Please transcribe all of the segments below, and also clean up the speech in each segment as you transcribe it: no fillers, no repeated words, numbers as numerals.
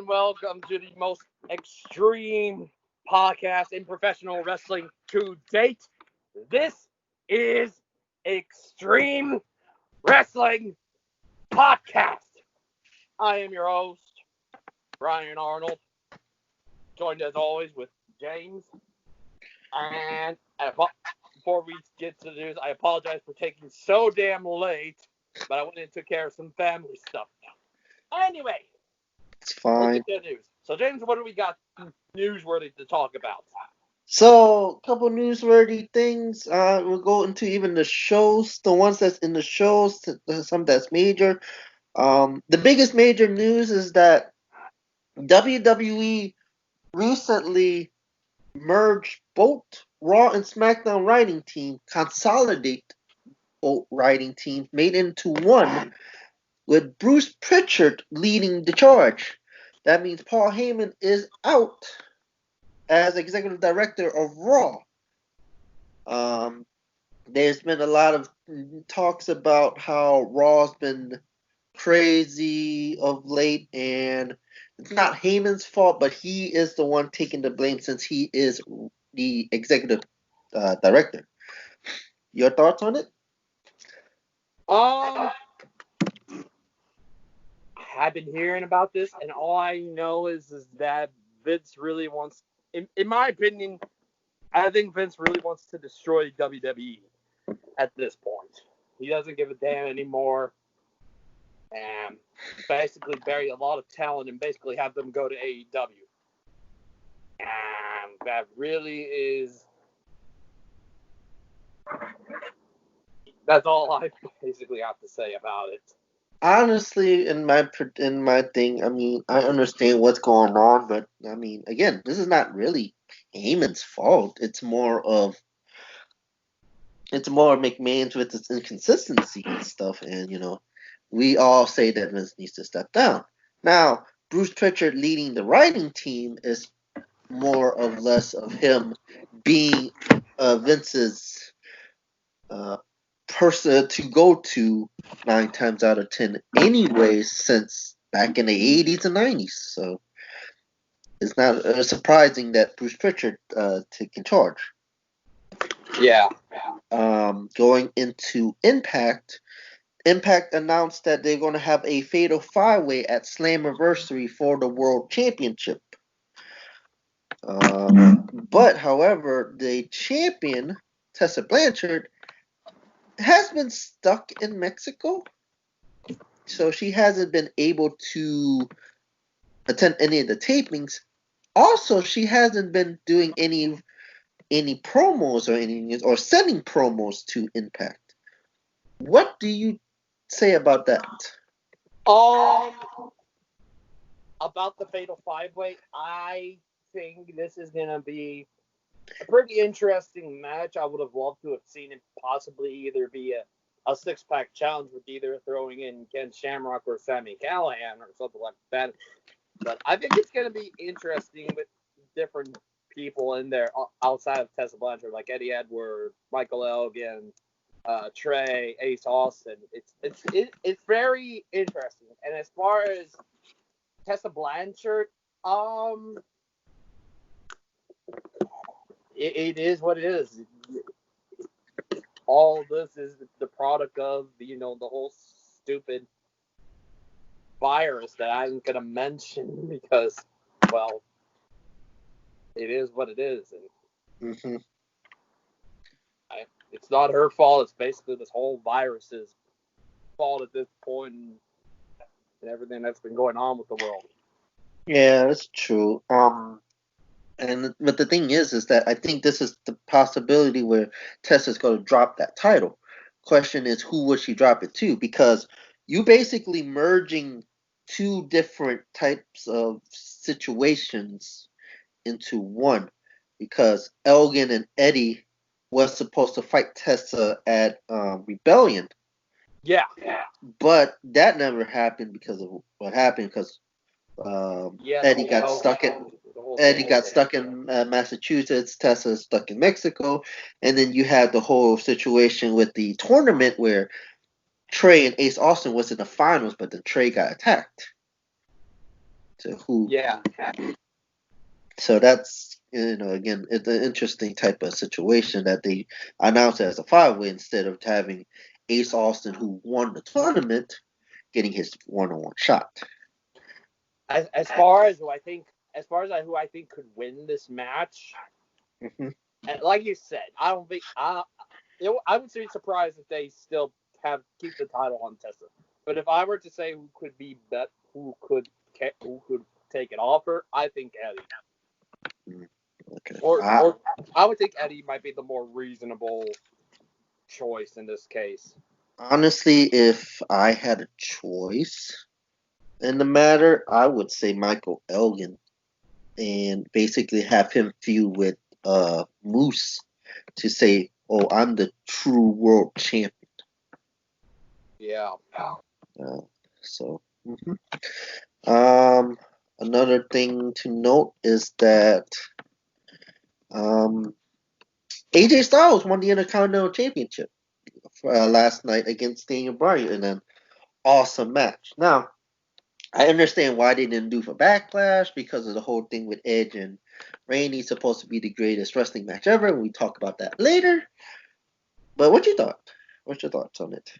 and welcome to the most extreme podcast in professional wrestling to date. This is Extreme Wrestling Podcast. I am your host, Brian Arnold, joined as always with James. And before we get to the news, I apologize for taking so damn late, but I went and took care of some family stuff now. Anyway. It's fine. Let's get to news. So, James, what do we got newsworthy to talk about? So, a couple newsworthy things. We'll go into even the shows, the ones that's in the shows, some that's major. The biggest major news is that WWE recently merged both Raw and SmackDown writing team, consolidate both writing teams, made into one, with Bruce Pritchard leading the charge. That means Paul Heyman is out as executive director of Raw. There's been a lot of talks about how Raw's been crazy of late, and it's not Heyman's fault, but he is the one taking the blame since he is the executive director. Your thoughts on it? I've been hearing about this, and all I know is that Vince really wants, in my opinion, I think Vince really wants to destroy WWE at this point. He doesn't give a damn anymore, and basically bury a lot of talent and basically have them go to AEW. And that really is... That's all I basically have to say about it. Honestly, in my thing, I mean, I understand what's going on, but I mean, again, this is not really Heyman's fault. It's more of McMahon's with its inconsistency and stuff, and we all say that Vince needs to step down. Now, Bruce Pritchard leading the writing team is more or less of him being Vince's person to go to 9 times out of 10 anyways, since back in the 80s and 90s. So it's not surprising that Bruce Pritchard taking charge. Yeah. Going into Impact announced that they're going to have a Fatal 5-Way at Slammiversary for the World Championship. But, however, the champion, Tessa Blanchard, has been stuck in Mexico, so she hasn't been able to attend any of the tapings. Also, she hasn't been doing any promos or sending promos to Impact. What do you say about that? About the Fatal 5-Way, I think this is gonna be a pretty interesting match. I would have loved to have seen it possibly either be a six-pack challenge with either throwing in Ken Shamrock or Sami Callihan or something like that. But I think it's going to be interesting with different people in there outside of Tessa Blanchard, like Eddie Edwards, Michael Elgin, Trey, Ace Austin. It's very interesting. And as far as Tessa Blanchard, it is what it is. All this is the product of the whole stupid virus that I'm gonna mention because, well, it is what it is, and it's not her fault. It's basically this whole virus's fault at this point, and everything that's been going on with the world. Yeah, that's true. But the thing is that I think this is the possibility where Tessa's going to drop that title. Question is, who would she drop it to? Because you basically merging two different types of situations into one. Because Elgin and Eddie was supposed to fight Tessa at Rebellion. Yeah. But that never happened because of what happened. Because Eddie got stuck in Massachusetts, Tessa stuck in Mexico, and then you had the whole situation with the tournament where Trey and Ace Austin was in the finals, but then Trey got attacked. to who. Yeah. So that's, again, it's an interesting type of situation that they announced it as a 5-way instead of having Ace Austin, who won the tournament, getting his one-on-one shot. As far as who I think could win this match, and like you said, I don't think I would be surprised if they still keep the title on Tessa. But if I were to say who could take it off her, I think Eddie. Okay. Or I would think Eddie might be the more reasonable choice in this case. Honestly, if I had a choice in the matter, I would say Michael Elgin and basically have him feud with Moose to say, "Oh, I'm the true world champion." Yeah. So, another thing to note is that AJ Styles won the Intercontinental Championship last night against Daniel Bryan in an awesome match. Now, I understand why they didn't do for Backlash because of the whole thing with Edge and Randy supposed to be the greatest wrestling match ever, and we talk about that later. But what you thought? What's your thoughts on it?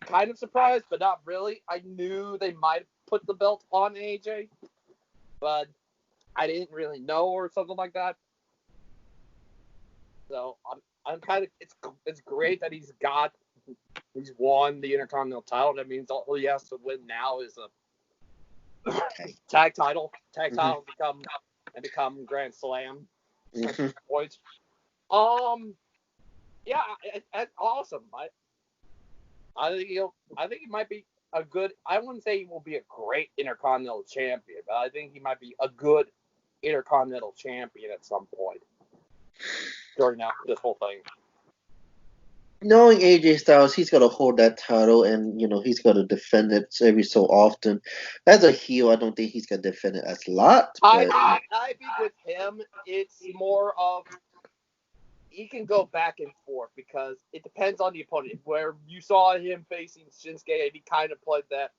Kind of surprised, but not really. I knew they might put the belt on AJ, but I didn't really know or something like that. So I'm kind of it's great that he's won the Intercontinental title. That means all he has to win now is a tag title. Become Grand Slam points. Yeah, it's awesome. I think he might be a good. I wouldn't say he will be a great Intercontinental champion, but I think he might be a good Intercontinental champion at some point during this whole thing. Knowing AJ Styles, he's got to hold that title, and he's got to defend it every so often. As a heel, I don't think he's gonna defend it as a lot. But I think with him, it's more of he can go back and forth because it depends on the opponent. Where you saw him facing Shinsuke, and he kind of played a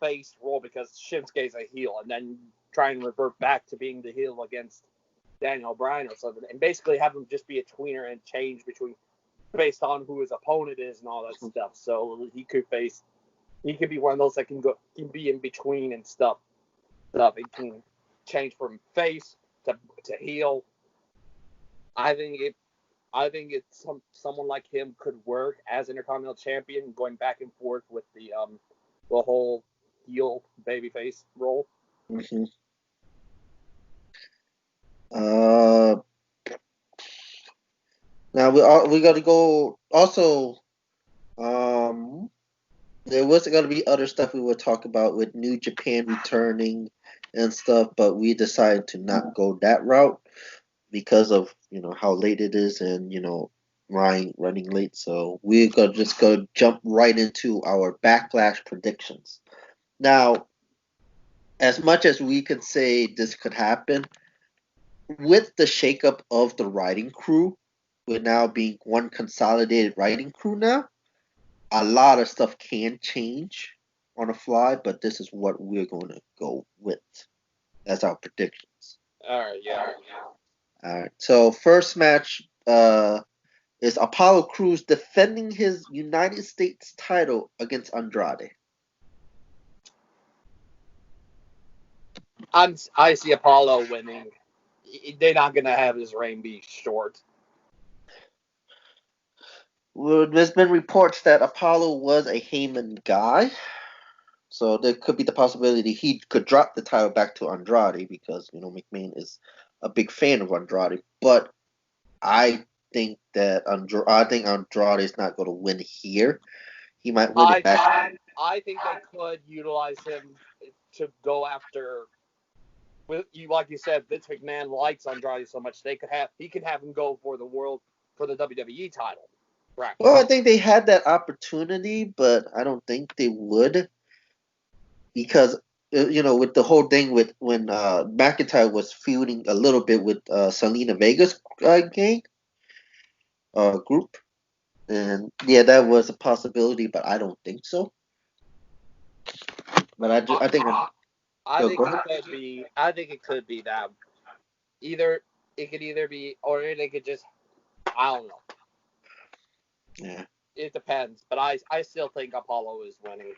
face role because Shinsuke's a heel, and then try and revert back to being the heel against Daniel Bryan or something, and basically have him just be a tweener and change based on who his opponent is and all that stuff. So he could be one of those that can be in between and stuff. He can change from face to heel. I think it's someone like him could work as Intercontinental Champion, going back and forth with the whole heel babyface role. Now we got to go. Also, there was going to be other stuff we would talk about with New Japan returning and stuff, but we decided to not go that route because of how late it is and Ryan running late. So we're gonna just go jump right into our Backlash predictions. Now, as much as we could say this could happen, with the shakeup of the writing crew, with now being one consolidated writing crew now, a lot of stuff can change on the fly, but this is what we're going to go with. That's our predictions. All right, yeah. All right. So first match is Apollo Crews defending his United States title against Andrade. I see Apollo winning. They're not gonna have his reign be short. Well, there's been reports that Apollo was a Heyman guy, so there could be the possibility he could drop the title back to Andrade because McMahon is a big fan of Andrade. But I think that Andrade is not going to win here. He might win it back. I think they could utilize him to go after. Like you said, Vince McMahon likes Andrade so much he could have him go for the WWE title. Right. Well, I think they had that opportunity, but I don't think they would because with the whole thing with when McIntyre was feuding a little bit with Selena Vega's gang group. And yeah, that was a possibility, but I don't think so. But I think I yo, think go it ahead. could be. I think it could be that. Either it could either be, or they could just. I don't know. Yeah. It depends, but I still think Apollo is winning.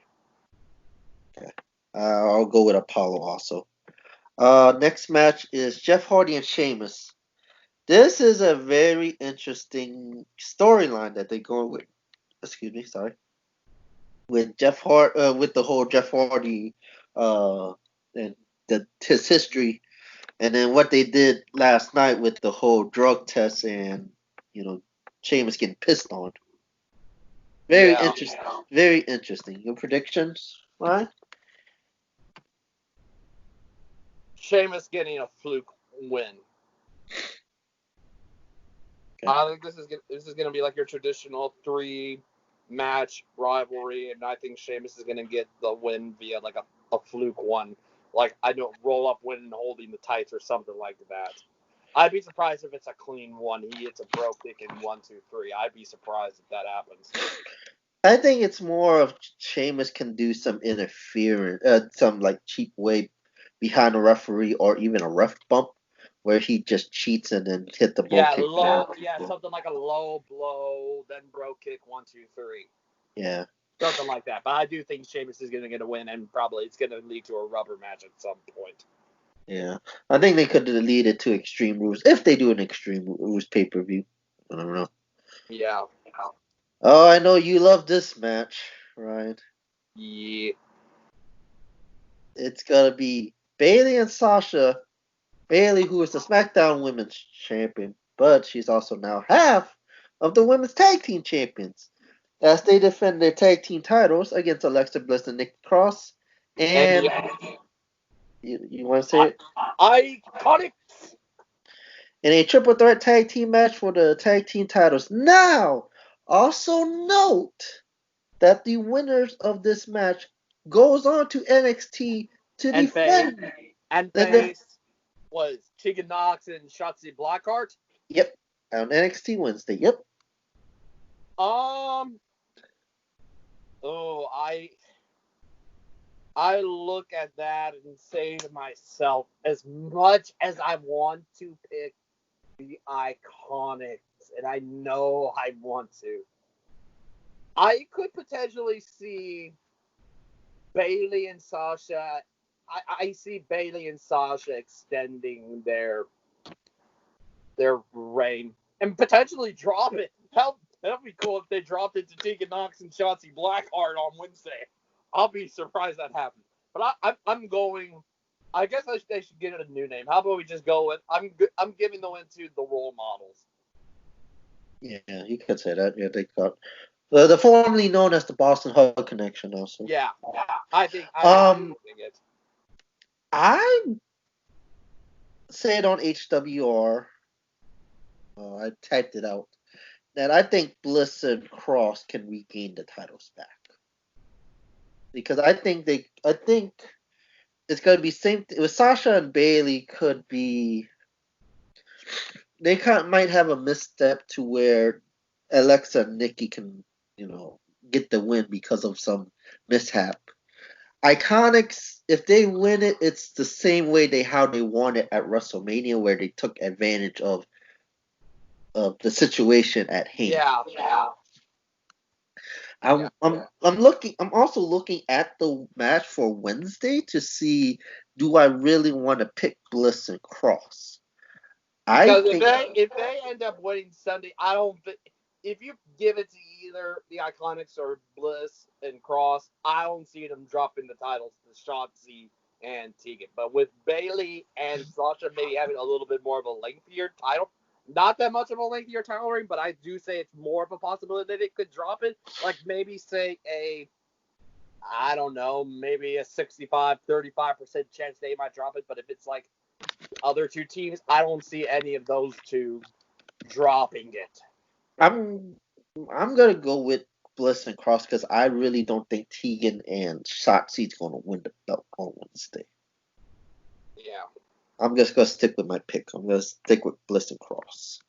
Okay. I'll go with Apollo also. Next match is Jeff Hardy and Sheamus. This is a very interesting storyline that they go with. Excuse me, sorry. With with the whole Jeff Hardy, and his history, and then what they did last night with the whole drug test and you know Sheamus getting pissed on. Very Yeah, interesting. Very interesting. Your predictions, right? Sheamus getting a fluke win. Okay. I think this is gonna be like your traditional 3 match rivalry, and I think Sheamus is gonna get the win via like a fluke one, like I don't roll up win and holding the tights or something like that. I'd be surprised if it's a clean one. He hits a bro kick in 1, 2, 3. I'd be surprised if that happens. I think it's more of Sheamus can do some interference, some like cheap way behind a referee or even a ref bump where he just cheats and then hit the bro Yeah, kick. something like a low blow, then bro kick 1, 2, 3. Yeah, Something like that. But I do think Sheamus is going to get a win, and probably it's going to lead to a rubber match at some point. yeah. I think they could lead it to Extreme Rules if they do an Extreme Rules pay per view. I don't know. Yeah. Oh, I know you love this match, right? Yeah. It's gonna be Bayley and Sasha. Bayley, who is the SmackDown Women's Champion, but she's also now half of the Women's Tag Team Champions, as they defend their tag team titles against Alexa Bliss and Nikki Cross. And And the you want to say it? iconic. In a triple threat tag team match for the tag team titles. Now, also note that the winners of this match goes on to NXT to And face. defend. And And the, face was Tegan Knox and Shotzi Blackheart. yep, on NXT Wednesday. Yep. Um. Oh, I look at that and say to myself, as much as I want to pick the Iconics, and I know I want to, I could potentially see Bayley and Sasha. I see Bayley and Sasha extending their reign and potentially drop it. That'd be cool if they dropped it to Tegan Knox and Shotzi Blackheart on Wednesday. I'll be surprised that happens. But I'm going. I guess they should get it a new name. How about we just go with I'm giving the win to the role models. Yeah, you could say that. Yeah, they got the formerly known as the Boston Hug Connection also. Yeah, I think Um, it. I said on HWR, I typed it out, that I think Bliss and Cross can regain the titles back. Because I think it's gonna be same with Sasha and Bayley could be they might have a misstep to where Alexa and Nikki can, get the win because of some mishap. Iconics, if they win it, it's the same way how they won it at WrestleMania, where they took advantage of the situation at hand. Yeah. I'm also looking at the match for Wednesday to see, do I really want to pick Bliss and Cross? I Because think if they end up winning Sunday, I don't think if you give it to either the Iconics or Bliss and Cross, I don't see them dropping the titles to Shotzi and Tegan. But with Bayley and Sasha maybe having a little bit more of a lengthier title, not that much of a lengthier title reign, but I do say it's more of a possibility that it could drop it. Like maybe say I don't know, maybe a 65-35% chance they might drop it. But if it's like other two teams, I don't see any of those two dropping it. I'm I'm gonna go with Bliss and Cross because I really don't think Tegan and Shotzi's gonna win the belt on Wednesday. Yeah. I'm just gonna stick with my pick. I'm gonna stick with Bliss and Cross.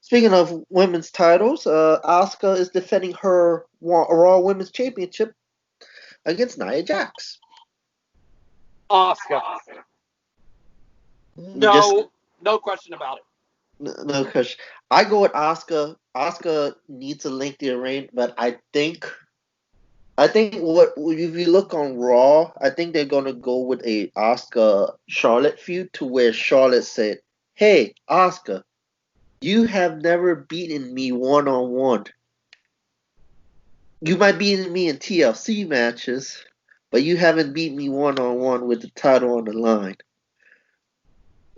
Speaking of women's titles, Asuka is defending her Raw Women's Championship against Nia Jax. Oscar. No question about it. No, because I go with Asuka. Asuka needs a lengthier reign, but I think what if you look on Raw, I think they're gonna go with a Asuka Charlotte feud to where Charlotte said, "Hey, Asuka, you have never beaten me one on one. You might beat me in TLC matches, but you haven't beat me one on one with the title on the line.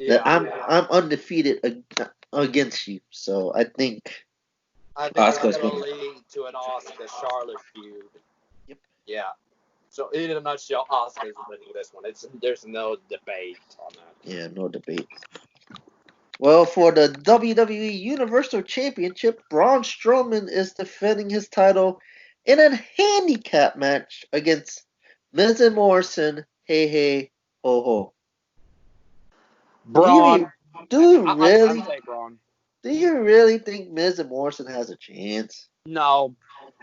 That I'm undefeated against you." So I think it's Asuka's going to gonna. lead to an Oscar Charlotte feud. Yep. Yeah. So in a nutshell, Oscar's winning this one. There's no debate on that. Yeah, no debate. Well, for the WWE Universal Championship, Braun Strowman is defending his title in a handicap match against Miz and Morrison. Hey, hey, ho, ho. Braun. Do you I'd say Braun. Do you really think Miz and Morrison has a chance? No.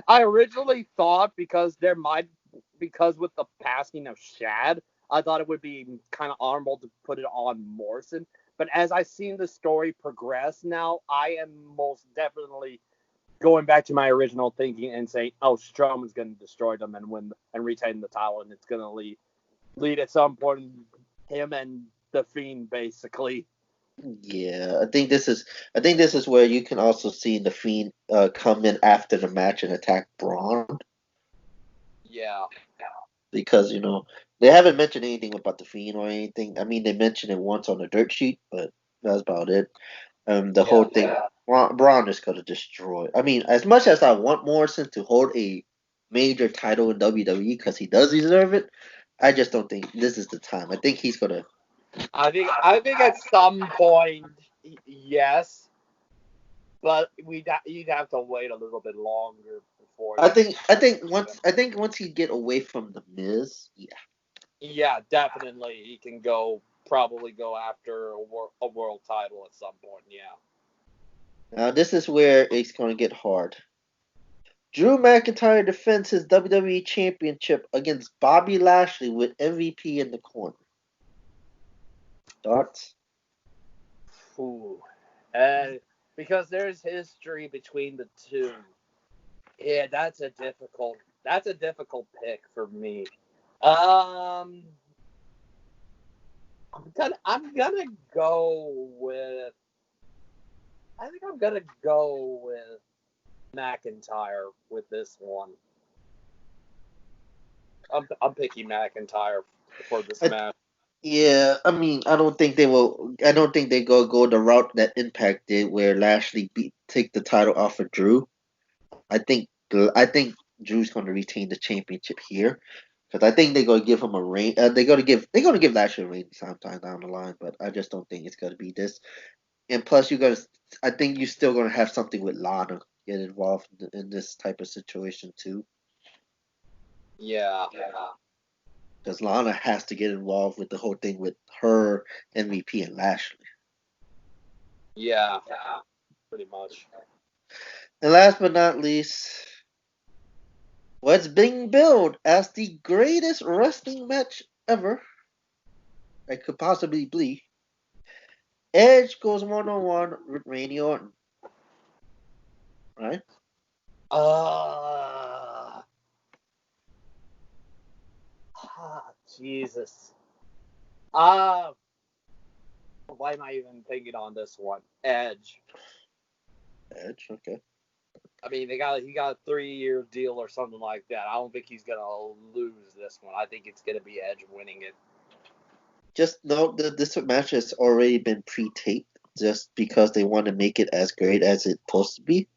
I originally thought because with the passing of Shad, I thought it would be kind of honorable to put it on Morrison. But as I've seen the story progress now, I am most definitely going back to my original thinking and saying, oh, Strowman's going to destroy them and win and retain the title, and it's going to lead at some point him and the Fiend basically. Yeah, I think this is where you can also see the Fiend come in after the match and attack Braun. Yeah. Because they haven't mentioned anything about the Fiend or anything. I mean, they mentioned it once on the dirt sheet, but that's about it. The whole thing, Braun is gonna destroy. I mean, as much as I want Morrison to hold a major title in WWE because he does deserve it, I just don't think this is the time. I think he's gonna. I think at some point, yes, but you'd have to wait a little bit longer before. I think once he get away from the Miz, yeah. Yeah, definitely. He can probably go after a world title at some point. Yeah. Now this is where it's gonna get hard. Drew McIntyre defends his WWE Championship against Bobby Lashley with MVP in the corner. Thoughts? Ooh. Because there's history between the two. Yeah, that's a difficult pick for me. Um, I'm gonna go with. I think I'm gonna go with McIntyre with this one. I'm picking McIntyre for this match. Yeah, I mean, I don't think they will. I don't think they go the route that Impact did, where Lashley take the title off of Drew. I think Drew's going to retain the championship here because I think they're going to give him a reign. They're going to give Lashley a reign sometime down the line, but I just don't think it's going to be this. And plus, I think you're still going to have something with Lana get involved in this type of situation too. Yeah. Because Lana has to get involved with the whole thing with her MVP and Lashley. Yeah. Pretty much. And last but not least, what's being billed as the greatest wrestling match ever that could possibly be. Edge goes 1-on-1 with Randy Orton. Right? Jesus. Why am I even thinking on this one? Edge. Edge, okay. I mean, he got a 3-year deal or something like that. I don't think he's gonna lose this one. I think it's gonna be Edge winning it. Just note that this match has already been pre-taped, just because they want to make it as great as it's supposed to be.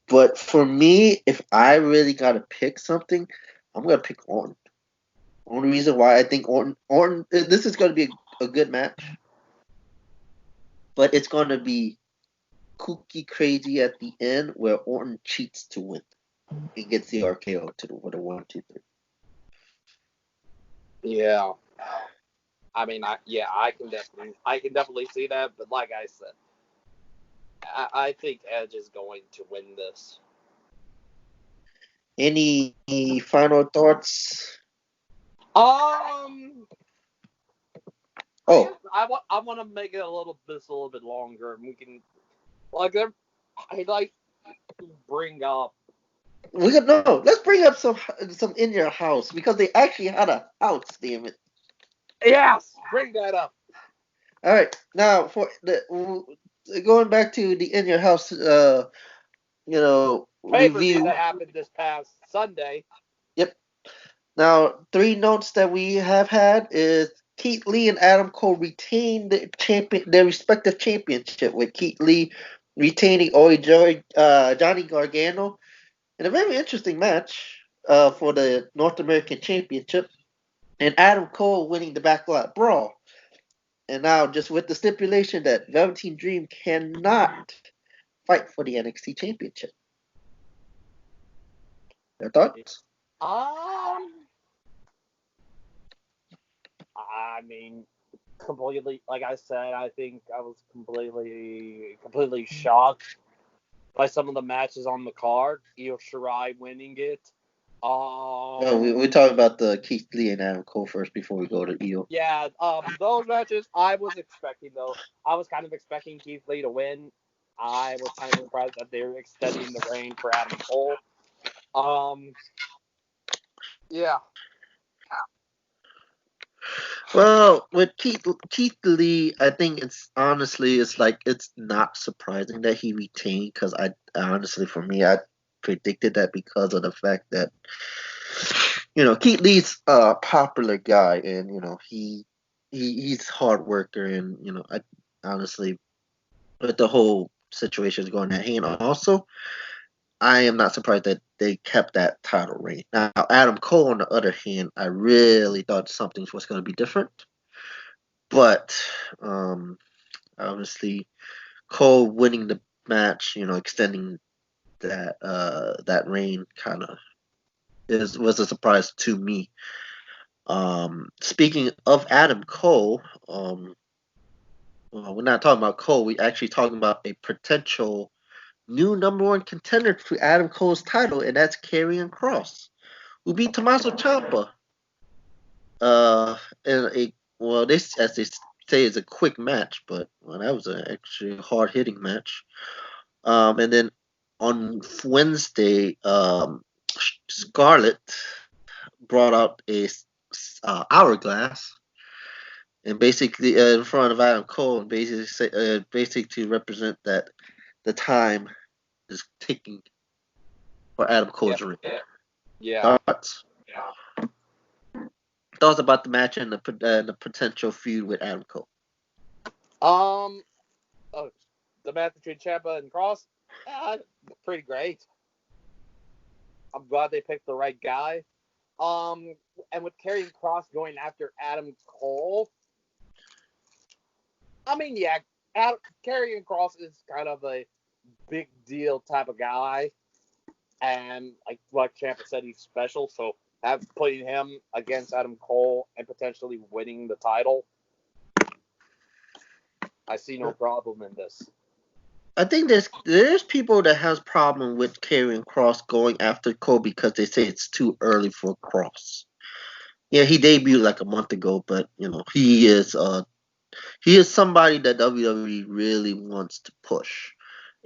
But for me, if I really gotta pick something, I'm gonna pick Orton. Only reason why I think Orton, this is gonna be a good match, but it's gonna be kooky crazy at the end where Orton cheats to win. He gets the RKO with a 1-2-3. Yeah. I mean, I can definitely see that, but like I said, I think Edge is going to win this. Any final thoughts? Oh, I want to make it a little bit longer, and we can like I'd like to bring up. we could no. Let's bring up some in your house because they actually had a house. Damn it! Yes, bring that up. All right, now for the going back to the in your house, Pay-per-view review. that happened this past Sunday. Yep. Now, three notes that we have had is Keith Lee and Adam Cole retain their respective championship, with Keith Lee retaining Johnny Gargano in a very interesting match for the North American Championship, and Adam Cole winning the Backlot Brawl. And now, just with the stipulation that Velveteen Dream cannot fight for the NXT Championship. Your thoughts? I mean, completely. Like I said, I think I was completely shocked by some of the matches on the card. Io Shirai winning it. No, we talk about the Keith Lee and Adam Cole first before we go to Io. Yeah, those matches I was expecting though. I was kind of expecting Keith Lee to win. I was kind of surprised that they were extending the reign for Adam Cole. Yeah. Well, with Keith Lee, I think it's not surprising that he retained, because I honestly, for me, I predicted that because of the fact that Keith Lee's a popular guy, and he's hard worker, and I honestly, with the whole situation going at hand, also I am not surprised that they kept that title reign. Now, Adam Cole, on the other hand, I really thought something was going to be different. But obviously, Cole winning the match, extending that reign, kind of was a surprise to me. Speaking of Adam Cole, we're not talking about Cole. We're actually talking about a potential new number one contender for Adam Cole's title, and that's Karrion Kross, who beat Tommaso Ciampa. As they say, it's a quick match, but that was an actually hard hitting match. And then on Wednesday, Scarlett brought out a hourglass, and basically in front of Adam Cole, and basically to represent that the time is ticking for Adam Cole's ring. Yeah. Thoughts about the match and the potential feud with Adam Cole? The match between Ciampa and Kross, pretty great. I'm glad they picked the right guy. And with Karrion Kross going after Adam Cole, I mean, yeah, Karrion Kross is kind of a big deal type of guy, and like Ciampa said, he's special. So putting him against Adam Cole and potentially winning the title, I see no problem in this. I think there's people that has problem with Karrion Kross going after Cole because they say it's too early for Kross. Yeah, he debuted like a month ago, but he is somebody that WWE really wants to push,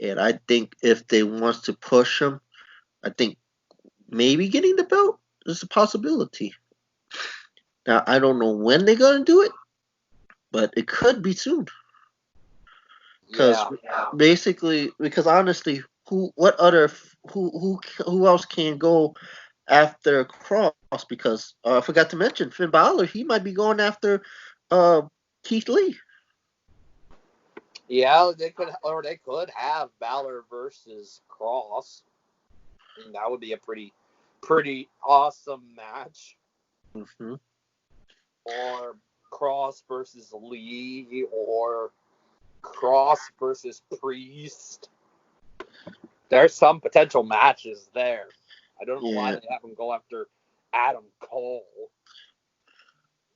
and I think if they wants to push him, I think maybe getting the belt is a possibility. Now I don't know when they're gonna do it, but it could be soon. Because basically, honestly, who else can go after Kross? Because I forgot to mention Finn Balor. He might be going after Keith Lee. Yeah, they could have Balor versus Kross. And that would be a pretty awesome match. Mm-hmm. Or Kross versus Lee, or Kross versus Priest. There's some potential matches there. I don't know why they have him go after Adam Cole.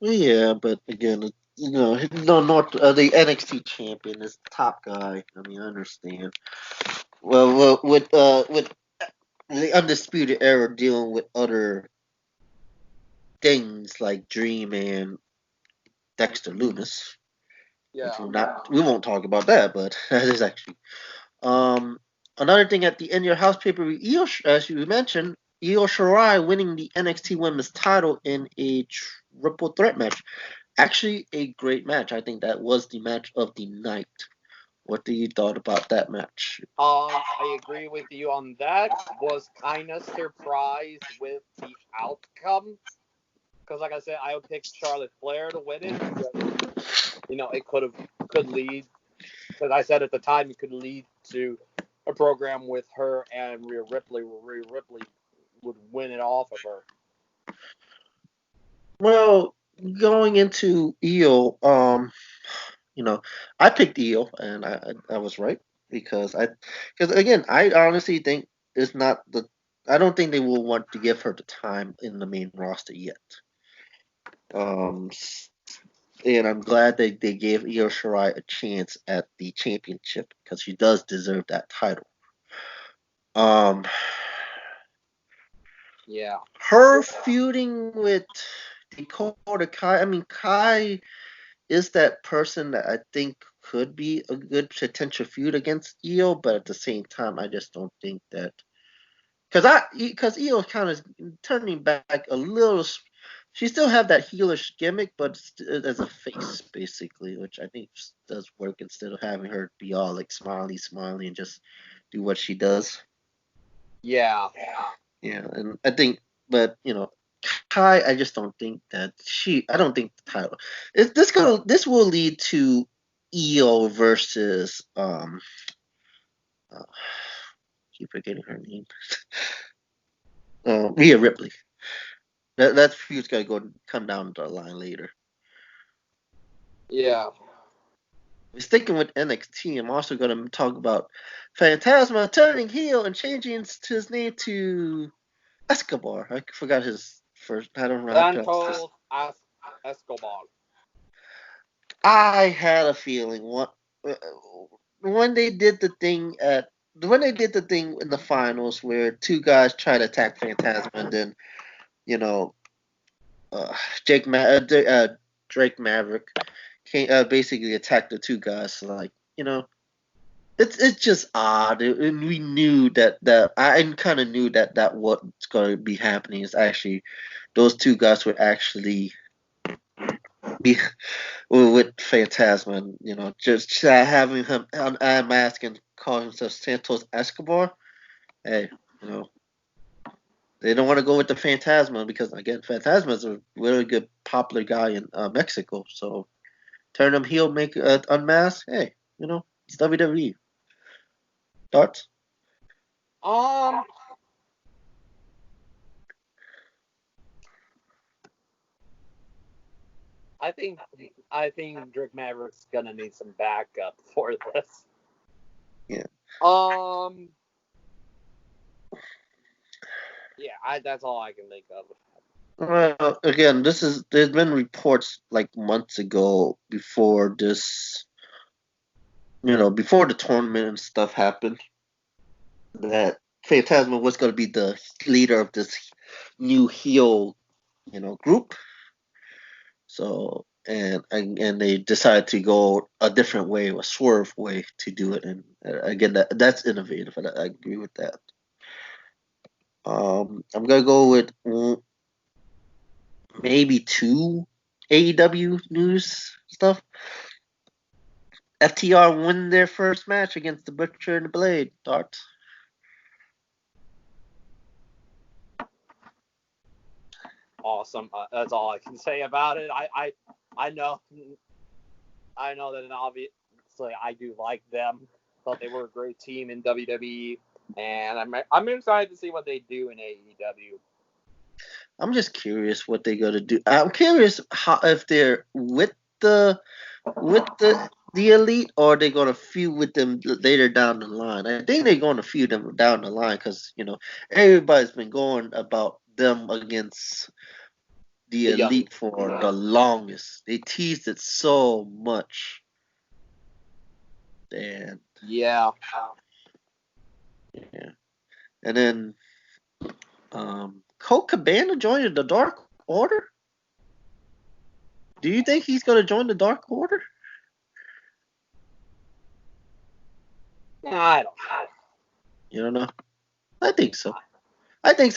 Yeah, but again, the NXT champion is the top guy. I mean, I understand. Well, with the Undisputed Era dealing with other things like Dream and Dexter Lumis, Yeah. we won't talk about that, but that is actually another thing at the end of your house paper. As you mentioned, Io Shirai winning the NXT Women's title in a triple threat match. Actually, a great match. I think that was the match of the night. What do you thought about that match? I agree with you on that. Was kind of surprised with the outcome because, like I said, I would pick Charlotte Flair to win it. Because, it could lead. Because I said at the time it could lead to a program with her and Rhea Ripley, where Rhea Ripley would win it off of her. Well, going into Io, I picked Io, and I was right because again, I honestly think it's not the. I don't think they will want to give her the time in the main roster yet. And I'm glad they gave Io Shirai a chance at the championship because she does deserve that title. Yeah. Her feuding with Dakota Kai. I mean, Kai is that person that I think could be a good potential feud against Io, but at the same time, I just don't think that because Io kind of turning back a little. She still have that heelish gimmick, but as a face basically, which I think does work instead of having her be all like smiley, and just do what she does. Yeah. Yeah, and I think, but Kai, I just don't think that I don't think the title. This will lead to Io versus keep forgetting her name. Rhea Ripley. That feud's gotta come down the line later. Yeah. Sticking with NXT, I'm also gonna talk about Phantasma turning heel and changing his name to Escobar. I forgot his first. I don't know how to pronounce this. Santos Escobar. I had a feeling when they did the thing in the finals where two guys try to attack Phantasma and then you know uh, Drake Maverick basically attacked the two guys. So, like it's just odd, and we knew that I kind of knew that what's going to be happening is actually those two guys would actually be with Phantasma, and just having him on a mask and calling himself Santos Escobar. Hey, you know, they don't want to go with the Phantasma because again, Phantasma is a really good popular guy in Mexico. So turn him heel, make unmask. Hey, it's WWE. Thoughts? Um, I think Drake Maverick's gonna need some backup for this. Yeah. Yeah, that's all I can think of. Well, again, there's been reports like months ago before this, before the tournament and stuff happened, that Phantasma was going to be the leader of this new heel, group. So and they decided to go a different way, a swerve way to do it, and again that's innovative, and I agree with that. I'm gonna go with maybe two AEW news stuff. FTR win their first match against the Butcher and the Blade. Thoughts? Awesome. That's all I can say about it. I know that obviously I do like them. Thought they were a great team in WWE, and I'm excited to see what they do in AEW. I'm just curious what they're gonna do. I'm curious if they're with the elite, or they're gonna feud with them later down the line. I think they're gonna feud them down the line because everybody's been going about them against the Elite for the longest. They teased it so much. And yeah. And then Colt Cabana joining the Dark Order? Do you think he's going to join the Dark Order? I don't know. You don't know? I think so. I think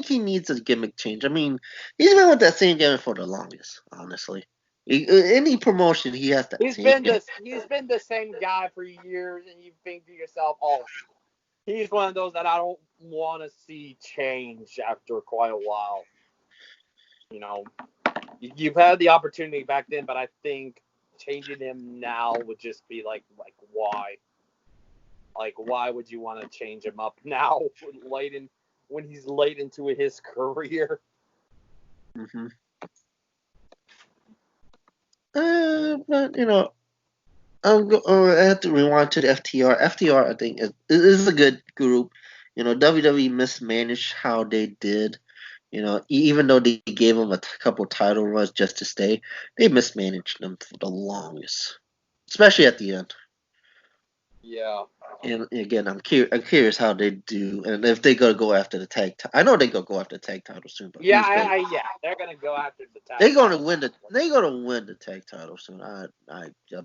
he needs a gimmick change. I mean, he's been with that same gimmick for the longest, honestly. Any promotion, he has that He's been the same guy for years, and you think to yourself, oh, he's one of those that I don't want to see change after quite a while. You know, you've had the opportunity back then, but I think changing him now would just be like why? Like, why would you want to change him up now, when he's late into his career? Mm-hmm. But I have to rewind to the FTR. FTR, I think, is a good group. WWE mismanaged how they did. Even though they gave them a couple title runs just to stay, they mismanaged them for the longest, especially at the end. Yeah. And again, I'm curious how they do, and if they gonna go after the tag. I know they gonna go after the tag title soon, but Yeah, they're gonna go after the tag. They're gonna win the tag title soon. I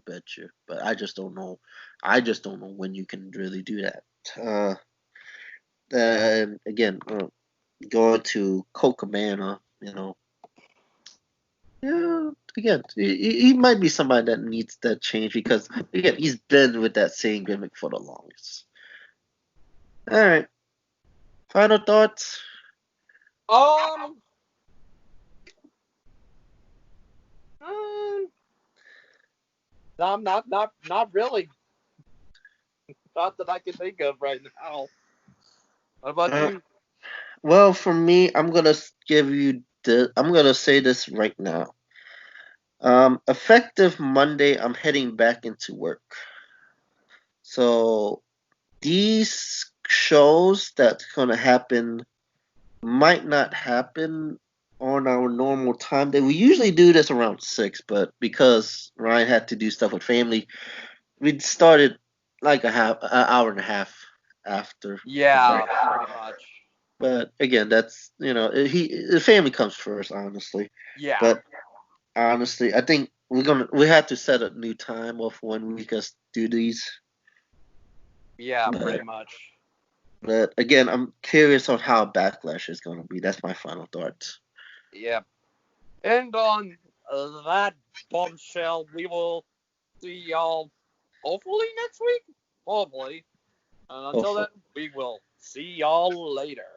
bet you, but I just don't know. I just don't know when you can really do that. And again, going to Colt Cabana, yeah, again, he might be somebody that needs that change because again, he's been with that same gimmick for the longest. All right, final thoughts. Not really. Not that I can think of right now. What about you? Well, for me, I'm gonna give you I'm gonna say this right now. Effective Monday, I'm heading back into work. So these shows that's gonna happen might not happen on our normal time. We usually do this around 6, but because Ryan had to do stuff with family, we started like an hour and a half after. Yeah, pretty much. But again, that's the family comes first, honestly. Yeah. But honestly, I think we have to set a new time of when we can do these. Yeah, pretty much. But again, I'm curious on how Backlash is going to be. That's my final thoughts. Yeah. And on that bombshell, we will see y'all hopefully next week. Hopefully. And until then, we will see y'all later.